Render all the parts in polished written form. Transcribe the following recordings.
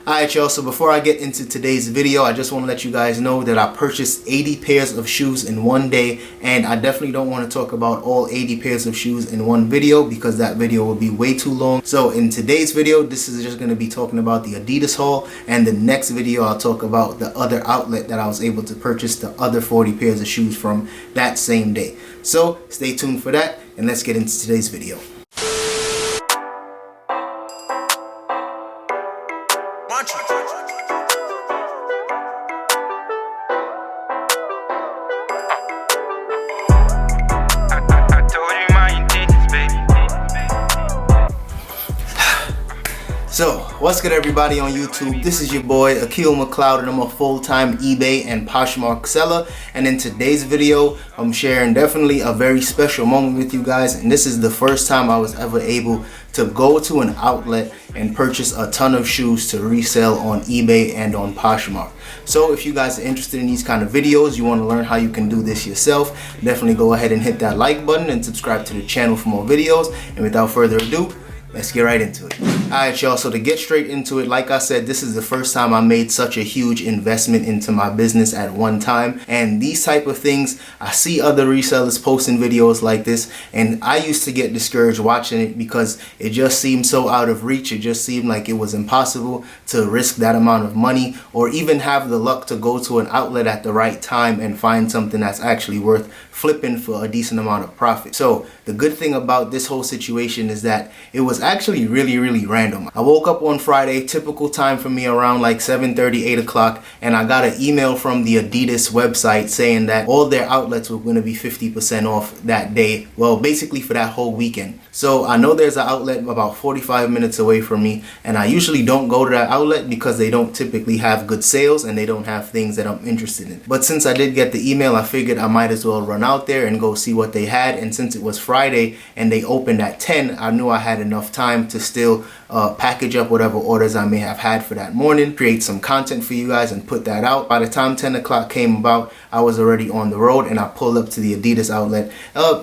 Alright y'all, so before I get into today's video, I just want to let you guys know that I purchased 80 pairs of shoes in one day, and I definitely don't want to talk about all 80 pairs of shoes in one video because that video will be way too long. So in today's video, this is just going to be talking about the Adidas haul, and the next video I'll talk about the other outlet that I was able to purchase the other 40 pairs of shoes from that same day. So stay tuned for that, and let's get into today's video. So, what's good everybody on YouTube? This is your boy Akil McLeod, and I'm a full-time eBay and Poshmark seller. And in today's video, I'm sharing definitely a very special moment with you guys. And this is the first time I was ever able to go to an outlet and purchase a ton of shoes to resell on eBay and on Poshmark. So if you guys are interested in these kind of videos, you want to learn how you can do this yourself, definitely go ahead and hit that like button and subscribe to the channel for more videos. And without further ado, let's get right into it. Alright y'all, so to get straight into it, like I said, this is the first time I made such a huge investment into my business at one time. And these type of things, I see other resellers posting videos like this, and I used to get discouraged watching it because it just seemed so out of reach. It just seemed like it was impossible to risk that amount of money or even have the luck to go to an outlet at the right time and find something that's actually worth flipping for a decent amount of profit. So the good thing about this whole situation is that it was actually really random. I woke up on Friday, typical time for me, around like 7:30, 8 o'clock, and I got an email from the Adidas website saying that all their outlets were going to be 50% off that day. Well, basically for that whole weekend. So I know there's an outlet about 45 minutes away from me, and I usually don't go to that outlet because they don't typically have good sales and they don't have things that I'm interested in. But since I did get the email, I figured I might as well run out there and go see what they had. And since it was Friday and they opened at 10, I knew I had enough time to still package up whatever orders I may have had for that morning, create some content for you guys and put that out. By the time 10 o'clock came about, I was already on the road, and I pulled up to the Adidas outlet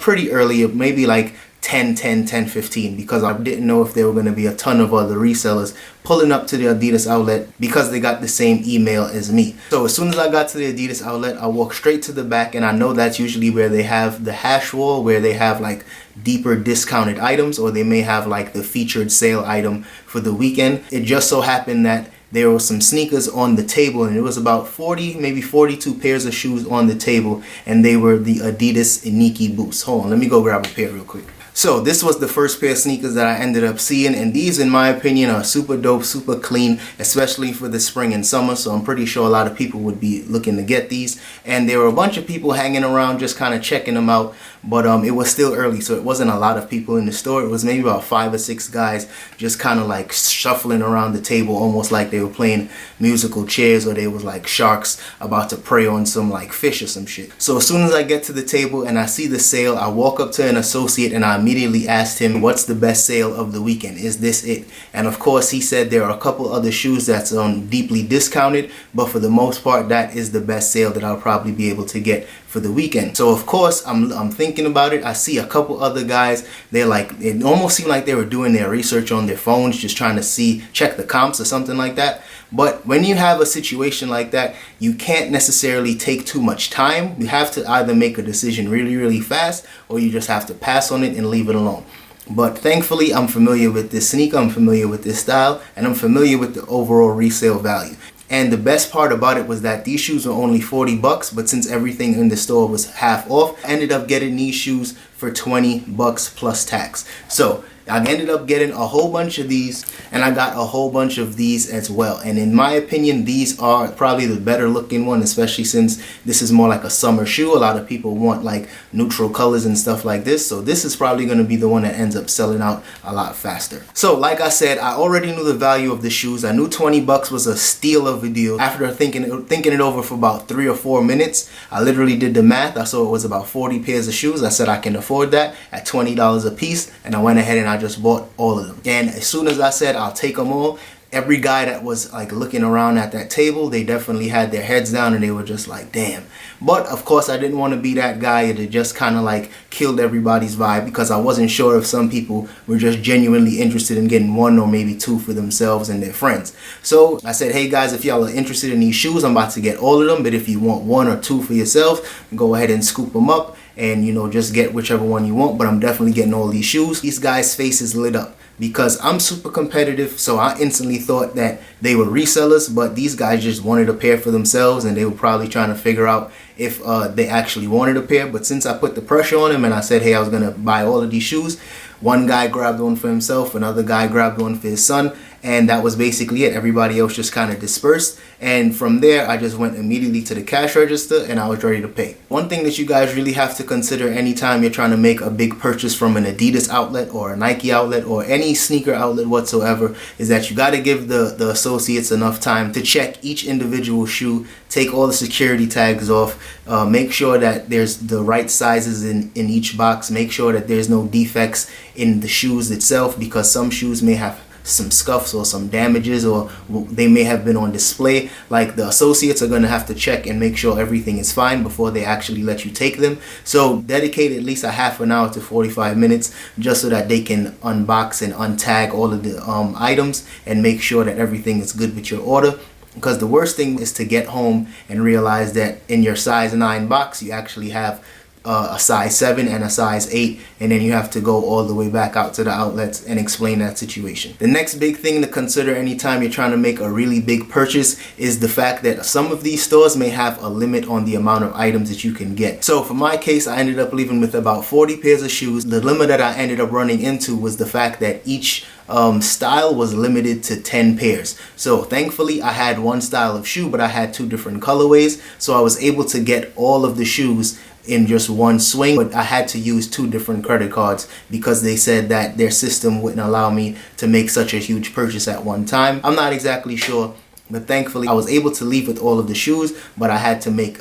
pretty early, maybe like 10:15, because I didn't know if there were going to be a ton of other resellers pulling up to the Adidas outlet because they got the same email as me. So as soon as I got to the Adidas outlet, I walked straight to the back, and I know that's usually where they have the hash wall, where they have like deeper discounted items, or they may have like the featured sale item for the weekend. It just so happened that there were some sneakers on the table, and it was about 40, maybe 42 pairs of shoes on the table, and they were the Adidas Nike Boost. Hold on, let me go grab a pair real quick. So this was the first pair of sneakers that I ended up seeing, and these in my opinion are super dope, super clean, especially for the spring and summer. So I'm pretty sure a lot of people would be looking to get these, and there were a bunch of people hanging around just kind of checking them out, but it was still early, so it wasn't a lot of people in the store. It was maybe about 5 or 6 guys just kind of like shuffling around the table, almost like they were playing musical chairs, or they was like sharks about to prey on some like fish or some shit. So as soon as I get to the table and I see the sale, I walk up to an associate and I immediately asked him, what's the best sale of the weekend? Is this it? And of course he said there are a couple other shoes that's deeply discounted, but for the most part that is the best sale that I'll probably be able to get for the weekend. So of course I'm thinking about it. I see a couple other guys, they're like, it almost seemed like they were doing their research on their phones, just trying to check the comps or something like that. But when you have a situation like that, you can't necessarily take too much time. You have to either make a decision really fast, or you just have to pass on it and leave it alone. But thankfully I'm familiar with this sneaker, I'm familiar with this style, and I'm familiar with the overall resale value. And the best part about it was that these shoes were only 40 bucks, but since everything in the store was half off, I ended up getting these shoes for 20 bucks plus tax. So I ended up getting a whole bunch of these, and I got a whole bunch of these as well. And in my opinion, these are probably the better looking one, especially since this is more like a summer shoe. A lot of people want like neutral colors and stuff like this. So this is probably going to be the one that ends up selling out a lot faster. So like I said, I already knew the value of the shoes. I knew 20 bucks was a steal of a deal. After thinking it over for about 3 or 4 minutes, I literally did the math. I saw it was about 40 pairs of shoes. I said I can afford that at $20 a piece, and I went ahead and I just bought all of them. And as soon as I said I'll take them all, every guy that was like looking around at that table, they definitely had their heads down and they were just like, damn. But of course I didn't want to be that guy that just kind of like killed everybody's vibe, because I wasn't sure if some people were just genuinely interested in getting one or maybe two for themselves and their friends. So I said, hey guys, if y'all are interested in these shoes, I'm about to get all of them, but if you want one or two for yourself, go ahead and scoop them up and, you know, just get whichever one you want. But I'm definitely getting all these shoes. These guys' faces lit up because I'm super competitive, so I instantly thought that they were resellers, but these guys just wanted a pair for themselves, and they were probably trying to figure out if they actually wanted a pair. But since I put the pressure on them and I said, hey, I was gonna buy all of these shoes, one guy grabbed one for himself, another guy grabbed one for his son, and that was basically it. Everybody else just kind of dispersed, and from there I just went immediately to the cash register and I was ready to pay. One thing that you guys really have to consider anytime you're trying to make a big purchase from an Adidas outlet or a Nike outlet or any sneaker outlet whatsoever is that you got to give the associates enough time to check each individual shoe, take all the security tags off, make sure that there's the right sizes in each box, make sure that there's no defects in the shoes itself, because some shoes may have some scuffs or some damages, or they may have been on display. Like, the associates are going to have to check and make sure everything is fine before they actually let you take them. So dedicate at least a half an hour to 45 minutes just so that they can unbox and untag all of the items and make sure that everything is good with your order. Because the worst thing is to get home and realize that in your size 9 box you actually have a size 7 and a size 8, and then you have to go all the way back out to the outlets and explain that situation. The next big thing to consider anytime you're trying to make a really big purchase is the fact that some of these stores may have a limit on the amount of items that you can get. So for my case, I ended up leaving with about 40 pairs of shoes. The limit that I ended up running into was the fact that each style was limited to 10 pairs. So thankfully I had one style of shoe, but I had 2 different colorways, so I was able to get all of the shoes in just one swing. But I had to use 2 different credit cards because they said that their system wouldn't allow me to make such a huge purchase at one time. I'm not exactly sure, but thankfully I was able to leave with all of the shoes, but I had to make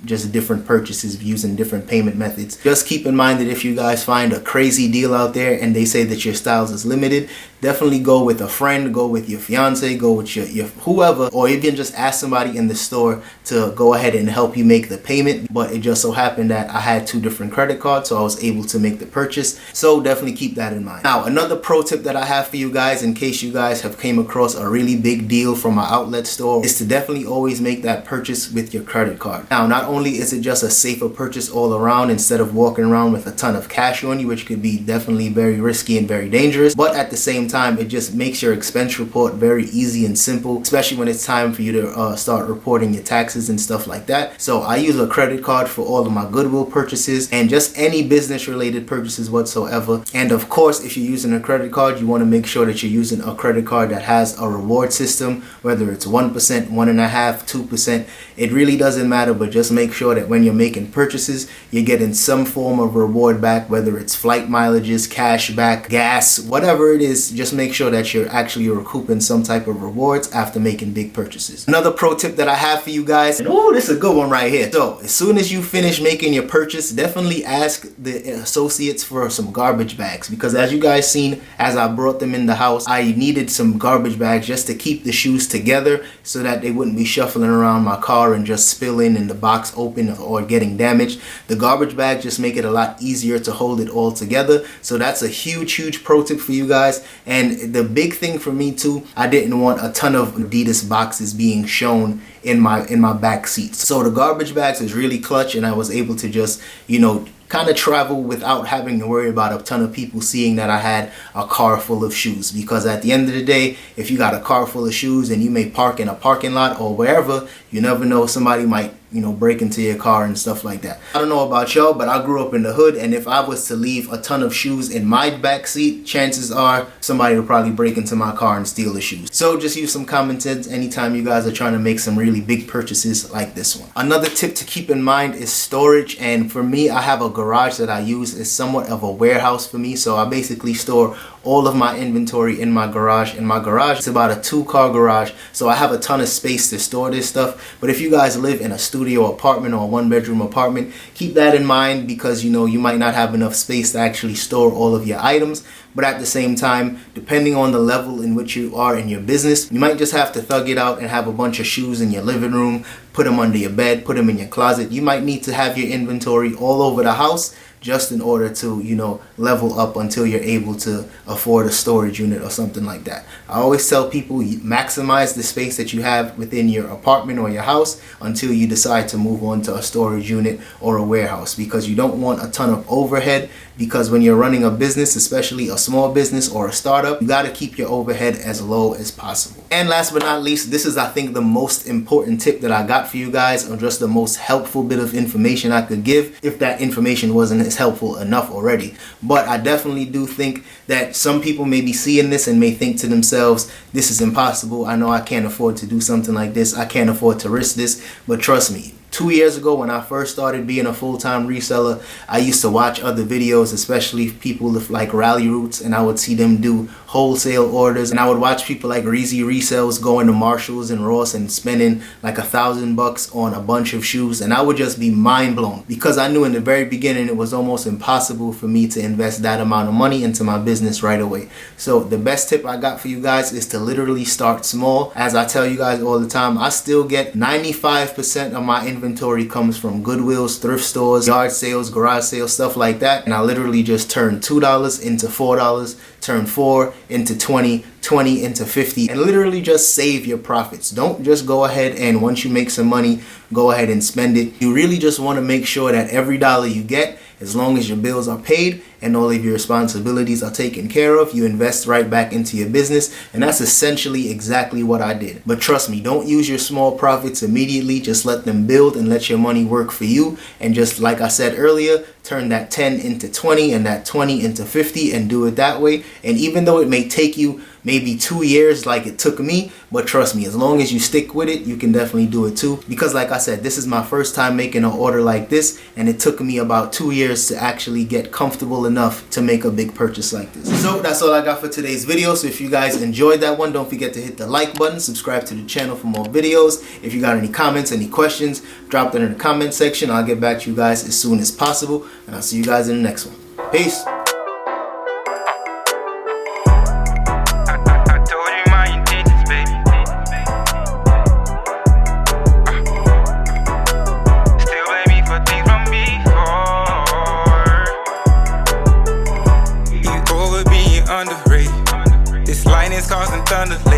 just different purchases using different payment methods. Just keep in mind that if you guys find a crazy deal out there and they say that your styles is limited, definitely go with a friend, go with your fiance, go with your whoever, or even just ask somebody in the store to go ahead and help you make the payment. But it just so happened that I had 2 different credit cards, so I was able to make the purchase. So definitely keep that in mind. Now, another pro tip that I have for you guys, in case you guys have came across a really big deal from an outlet store, is to definitely always make that purchase with your credit card. Now, not only is it just a safer purchase all around instead of walking around with a ton of cash on you, which could be definitely very risky and very dangerous, but at the same time it just makes your expense report very easy and simple, especially when it's time for you to start reporting your taxes and stuff like that. So I use a credit card for all of my Goodwill purchases and just any business related purchases whatsoever. And of course, if you're using a credit card, you want to make sure that you're using a credit card that has a reward system, whether it's 1%, 1.5%, 2%. It really doesn't matter, but just make sure that when you're making purchases, you're getting some form of reward back, whether it's flight mileages, cash back, gas, whatever it is. Just make sure that you're actually recouping some type of rewards after making big purchases. Another pro tip that I have for you guys, and oh, this is a good one right here. So as soon as you finish making your purchase, definitely ask the associates for some garbage bags, because as you guys seen, as I brought them in the house, I needed some garbage bags just to keep the shoes together so that they wouldn't be shuffling around my car and just spilling and the box open or getting damaged. The garbage bags just make it a lot easier to hold it all together. So that's a huge pro tip for you guys. And the big thing for me too, I didn't want a ton of Adidas boxes being shown in my back seats. So the garbage bags is really clutch, and I was able to just, you know, kind of travel without having to worry about a ton of people seeing that I had a car full of shoes. Because at the end of the day, if you got a car full of shoes and you may park in a parking lot or wherever, you never know, somebody might, you know, break into your car and stuff like that. I don't know about y'all, but I grew up in the hood, and if I was to leave a ton of shoes in my back seat, chances are somebody will probably break into my car and steal the shoes. So just use some common sense anytime you guys are trying to make some really big purchases like this one. Another tip to keep in mind is storage, and for me, I have a garage that I use. It's somewhat of a warehouse for me, so I basically store all of my inventory in my garage. In my garage, it's about a 2-car garage, so I have a ton of space to store this stuff. But if you guys live in a studio studio apartment or a 1-bedroom apartment, keep that in mind because you might not have enough space to actually store all of your items. But at the same time, depending on the level in which you are in your business, you might just have to thug it out and have a bunch of shoes in your living room, put them under your bed, put them in your closet. You might need to have your inventory all over the house just in order to, level up until you're able to afford a storage unit or something like that. I always tell people, maximize the space that you have within your apartment or your house until you decide to move on to a storage unit or a warehouse, because you don't want a ton of overhead, because when you're running a business, especially a small business or a startup, you got to keep your overhead as low as possible. And last but not least, this is, I think, the most important tip that I got for you guys, or just the most helpful bit of information I could give, if that information wasn't as helpful enough already. But I definitely do think that some people may be seeing this and may think to themselves, this is impossible. I know I can't afford to do something like this. I can't afford to risk this. But trust me, 2 years ago when I first started being a full-time reseller, I used to watch other videos, especially people with like Rally Roots, and I would see them do wholesale orders, and I would watch people like Reezy Resells going to Marshalls and Ross and spending like $1,000 on a bunch of shoes, and I would just be mind blown, because I knew in the very beginning it was almost impossible for me to invest that amount of money into my business right away. So the best tip I got for you guys is to literally start small. As I tell you guys all the time, I still get 95% of my inventory comes from Goodwills, thrift stores, yard sales, garage sales, stuff like that, and I literally just turn $2 into $4, turn 4 into 20, 20 into 50, and literally just save your profits. Don't just go ahead and once you make some money, go ahead and spend it. You really just want to make sure that every dollar you get, as long as your bills are paid and all of your responsibilities are taken care of, you invest right back into your business. And that's essentially exactly what I did. But trust me, don't use your small profits immediately. Just let them build and let your money work for you. And just like I said earlier, turn that 10 into 20 and that 20 into 50 and do it that way. And even though it may take you maybe 2 years like it took me, but trust me, as long as you stick with it, you can definitely do it too. Because like I said, this is my first time making an order like this, and it took me about 2 years to actually get comfortable enough to make a big purchase like this. So that's all I got for today's video. So if you guys enjoyed that one, don't forget to hit the like button, subscribe to the channel for more videos. If you got any comments, any questions, drop them in the comment section. I'll get back to you guys as soon as possible, and I'll see you guys in the next one. Peace. Underrated. This lightning's causing thunder lately.